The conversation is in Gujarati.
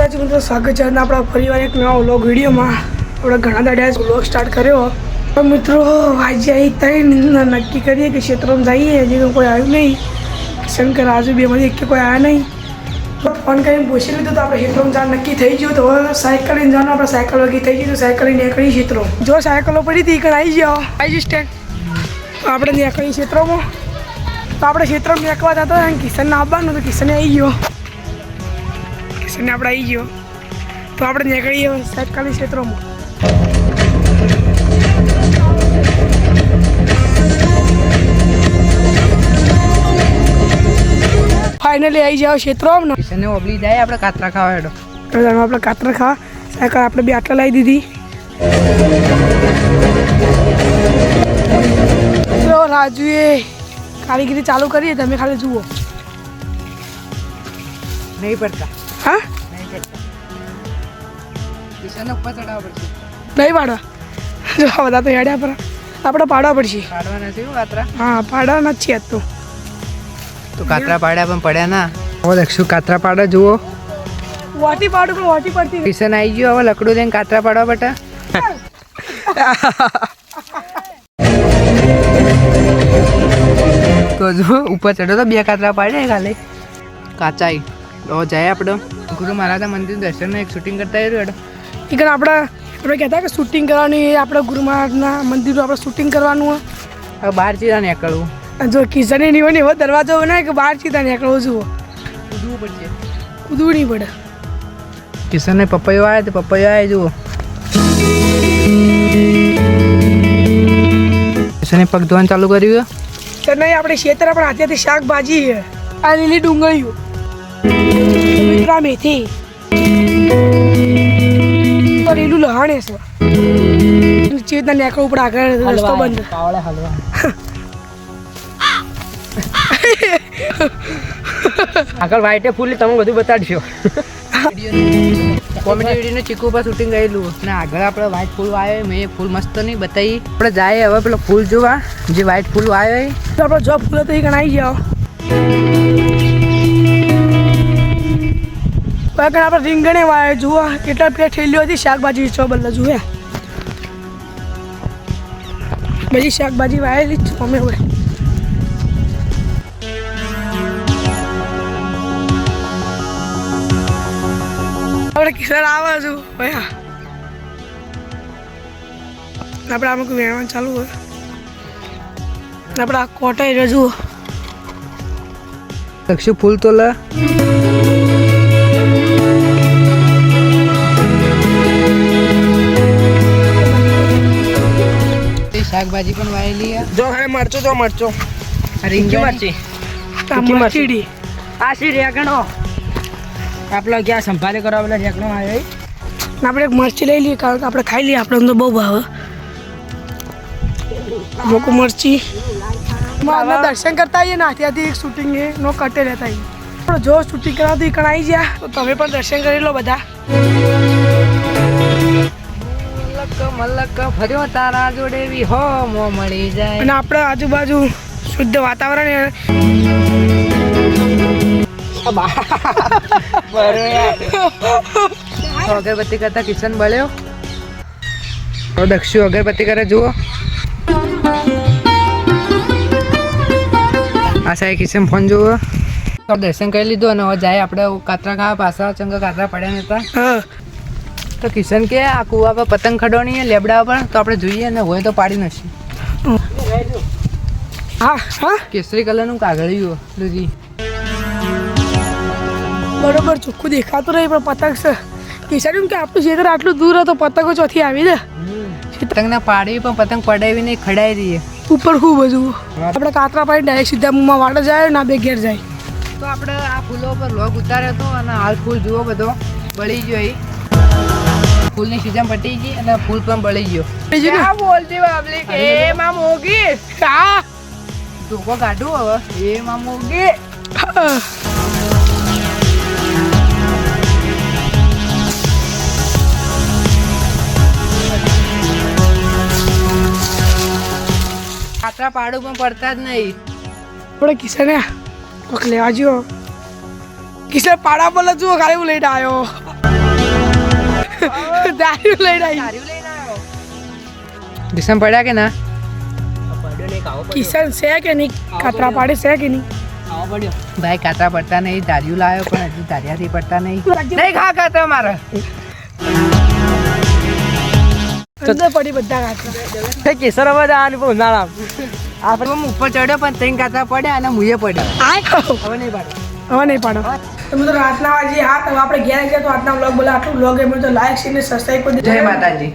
आज મિત્રો સ્વાગત છે આપણા ફરીવાર એક નવા વ્લોગ વિડીયોમાં। આપણે ઘણા દાડા વ્લોગ સ્ટાર્ટ કર્યો તો મિત્રો આજે આવી તઈને નક્કી કરીએ કે ક્ષેત્રમાં જઈએ। હજી કોઈ આવ્યું નહીં, શંકર આજુ બેમાંથી એક કોઈ આવ્યા નહીં। તો ફોન કરીને પૂછી લીધું તો આપણે ક્ષેત્રમાં જવાનું નક્કી થઈ ગયું। તો હવે સાયકલ લઈને જવાનું, આપણે સાયકલ વગી થઈ ગયું તો સાયકલ લઈને નીકળી ક્ષેત્રો। જો સાયકલો પડી હતી કે આવી જાઓ આવી સ્ટેન્ડ, તો આપણે નીકળી ક્ષેત્રોમાં। તો આપણે ક્ષેત્રમાં નીકળવા જતા હતા, કિશનને આવવાનું તો કિશને આવી ગયો, કિશનને આપણે આવી ગયો તો આપણે નીકળીએ સાયકલની ક્ષેત્રોમાં। ફાઇનલી આવી જાવ ક્ષેત્રોમાં। કિશનને ઓબલી જાય આપણે કાતરા ખાવા હેડો, તો આપણે કાતરા ખાવા સાયકલ આપણે બી આટલા લાવી દીધી। તો રાજુએ કારીગીરી ચાલુ કરીએ, તમે ખાલી જુઓ। નહીં પડતા, હા નહીં પડતા, કિશનને ઉપર ચડાવવા પડશે, નહીં પાડવા, જો આ બધા તો હેડ્યા પર આપણે પાડવા પડશે। પાડવા નથી કાતરા, હા પાડવાના જ છે આજ તો કાતરા પાડ્યા પણ પડ્યા ના। હવે લક્ષુ કાતરા પાડો જુઓ, વાટી પાડું પણ વાટી પડતી કિશન આવી ગયો। હવે લકડું લઈને કાતરા પાડવા બેટા, તો જો ઉપર ચડો તો બે કાતરા પાડે ખાલી કાચાઈ। તો જાય આપણે ગુરુ મહારાજના મંદિર દર્શન એક શૂટિંગ કરતા રહ્યું એ આપણે કહેતા કે શૂટિંગ કરવાની, આપણે ગુરુ મહારાજના મંદિરનું આપણે શૂટિંગ કરવાનું હોય। હવે બહાર ચીરા નીકળવું, જો કિશને નહીં હોય ને એવો દરવાજો બનાવે કે બહાર સીધા નીકળવું જુઓ, કૂદવું પડશે, કૂદવું નહીં પડે। કિશનને પપૈયો આવે તો પપૈયો આવે જુઓ, કિશને પગ ધોવાનું ચાલુ કર્યું તો નહીં આપણે ખેતર પણ હાથેથી શાકભાજી છે, આ લીલી ડુંગળીઓ, મિત્રા મેથી, લીલું લહાણે છે, ચેતના નીકળવું પડે, આગળ રસ્તો બંધ, પાવડે હલવા આગળ વાઈટે ફૂલ તમે બધું બતાડશો। કોમેડી વિડીયોનું ચીકુ પર શૂટિંગ કરેલું ને આગળ આપણે વ્હાઈટ ફૂલ આવ્યો, મેં ફૂલ મસ્ત નહીં બતાવી। આપણે જાય હવે પેલો ફૂલ જોવા, જે વ્હાઈટ ફૂલ આવ્યો તો આપણે જો ફૂલ તો એ ગણાઈ જાઓ। આપણે રીંગણે વાય જુઓ, કેટલા પેલા ઠેલીઓ હતી શાકભાજી છો બદલા જુએ, બધી શાકભાજી વાયેલી જ અમે હોય। આપણે કિશોર આવે છું ભયા, આપણે આમાં કોઈ વેણવાનું ચાલુ હોય, આપણે આ કોટાઈ રજૂ લક્ષુ ફૂલ તો લે, શાકભાજી પણ વાયેલી જો હવે મરચો તો મરચો રીંગી મરચી મરચીડી આ સી રેગણો આપણે ક્યાં સંભાળે કરવા પેલા રેગણો આવ્યો, આપણે એક મરચી લઈ લઈએ કારણ કે આપણે ખાઈ લઈએ, આપણે તો બહુ ભાવે લોકો મરચી। દર્શન કરતા આવીએ ને ત્યાંથી એક શૂટિંગ એ નો કટે રહેતા આવીએ, જો શૂટિંગ કરાવતી કણાઈ ગયા તો તમે પણ દર્શન કરી લો બધા। મલક ફર્યો તારા જોડે બી હો મો મળી જાય, અને આપણે આજુબાજુ શુદ્ધ વાતાવરણ અગરબત્તી કરતા કિશન બળ્યો, દક્ષુ અગરબત્તી કરે જુઓ, આ સાહેબ કિશન ફોન જુઓ। દર્શન કરી લીધું અને હવે જાય આપણે કાતરા ખાવા પાછા, ચંગા કાતરા પડ્યા નતા। તો કિશન કે આ કુવા પર પતંગ ખડવાની લેબડા પર, તો આપણે જોઈએ ને હોય તો પાડી નથી। હા હા કેસરી કલરનું કાગળિયું લીધી, બરોબર ચોખ્ખું દેખાતું નહીં પણ પતંગ છે। કિશન કે આપણું ખેતર આટલું દૂર હતો, પતંગો ચોથી આવી દે, પતંગને પાડી પણ પતંગ પડાવી નહીં ખડાઈ દઈએ ઉપર ખૂબ બધું। આપણે કાતરા પાડી ડાયરેક્ટ સીધા મુંહમાં વાળે જાય ના બે ઘેર જાય। તો આપણે આ ફૂલો પર લોગ ઉતાર્યો હતો અને હાલ ફૂલ જુઓ બધો બળી ગયો, ફૂલની સીઝન પટી ગઈ અને ફૂલ પણ બળી ગયો। ક્યાં બોલતી પબ્લિક એ માં મોગી, હા ધોકો કાઢું હવે એ માં મોગી। કાતરા પાડું પણ પડતા જ નહીં। આપણે કિશને કોક લેવા જો કિશન પાડા પર જુઓ ખાલી હું લઈને આવ્યો દારૂ લઈને આવ્યો દિશમ પડ્યા કે ના કિશન છે કે નહીં કાતરા પાડે છે કે નહીં ભાઈ કાતરા પડતા નહીં ધાર્યું લાવ્યો પણ હજુ ધાર્યાથી પડતા નહીં નહીં ખા કાતરા મારે અંદર પડી બધા કાતરા કેસર હવે ઉનાળા આપણે ઉપર ચડ્યો પણ ત્રણ કાતરા પડ્યા અને મુએ પડ્યો હવે નહીં પાડે હવે નહીં પાડો તો મિત્રો રાતના વાજી હા તો આપણે ઘેર ગયા તો આજના વ્લોગ બોલા આટલું વ્લોગ એમ તો લાઈક શેર ને સબસ્ક્રાઈબ કરી દેજો જય માતાજી